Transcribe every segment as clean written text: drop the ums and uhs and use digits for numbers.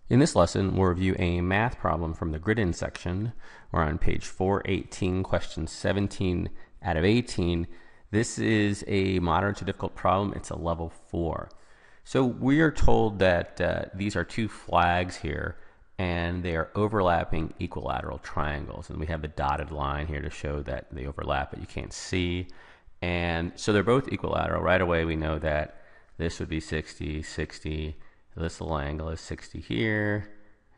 In this lesson, we'll review a math problem from the grid-in section. We're on page 418, question 17 out of 18. This is a moderate to difficult problem. It's a level 4. So we are told that these are two flags here, and they are overlapping equilateral triangles. And we have the dotted line here to show that they overlap, but you can't see. And so they're both equilateral. Right away, we know that this would be 60, 60. This little angle is 60 here,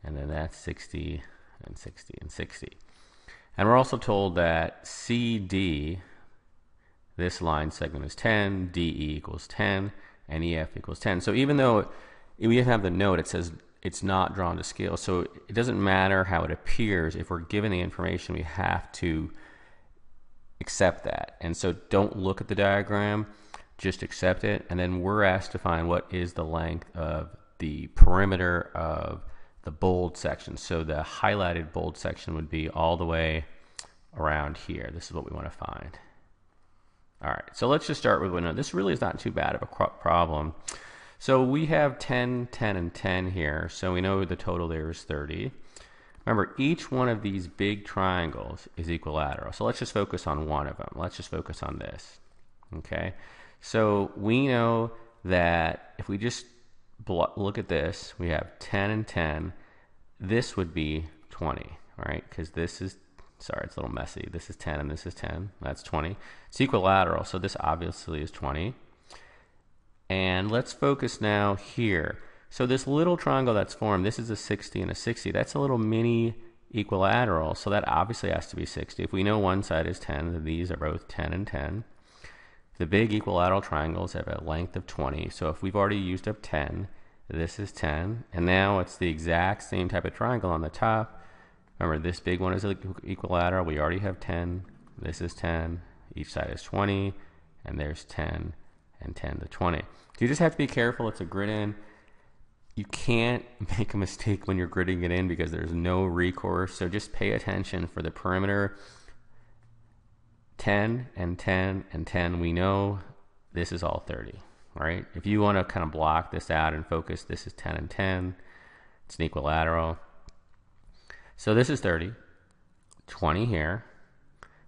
and then that's 60 and 60 and 60. And we're also told that CD, this line segment is 10, DE equals 10, and EF equals 10. So even though we have the note, it says it's not drawn to scale. So it doesn't matter how it appears. If we're given the information, we have to accept that. And so don't look at the diagram, just accept it. And then we're asked to find what is the length of the perimeter of the bold section. So the highlighted bold section would be all the way around here. This is what we want to find. All right, so let's just start with one. This really is not too bad of a problem. So we have 10, 10, and 10 here. So we know the total there is 30. Remember, each one of these big triangles is equilateral. So let's just focus on one of them. Let's just focus on this. Okay, so we know that if we just look at this, we have 10 and 10. This would be 20, right? Because this is, sorry, it's a little messy. This is 10 and this is 10. That's 20. It's equilateral, so this obviously is 20. And let's focus now here. So this little triangle that's formed, this is a 60 and a 60. That's a little mini equilateral, so that obviously has to be 60. If we know one side is 10, then these are both 10 and 10. The big equilateral triangles have a length of 20, so if we've already used up 10, this is 10, and now it's the exact same type of triangle on the top. Remember, this big one is equilateral. We already have 10. This is 10. Each side is 20, and there's 10 and 10 to 20. So you just have to be careful. It's a grid in. You can't make a mistake when you're gridding it in because there's no recourse, so just pay attention for the perimeter. 10 and 10 and 10, we know this is all 30, right? If you want to kind of block this out and focus, this is 10 and 10. It's an equilateral. So this is 30, 20 here.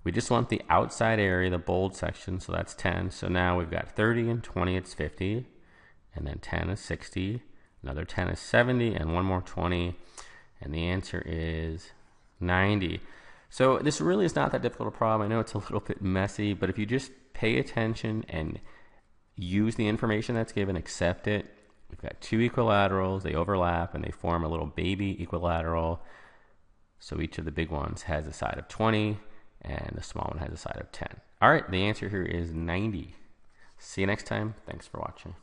We just want the outside area, the bold section, so that's 10. So now we've got 30 and 20, it's 50. And then 10 is 60. Another 10 is 70, and one more 20. And the answer is 90. So this really is not that difficult a problem. I know it's a little bit messy, but if you just pay attention and use the information that's given, accept it. We've got two equilaterals, they overlap, and they form a little baby equilateral. So each of the big ones has a side of 20, and the small one has a side of 10. All right, the answer here is 90. See you next time. Thanks for watching.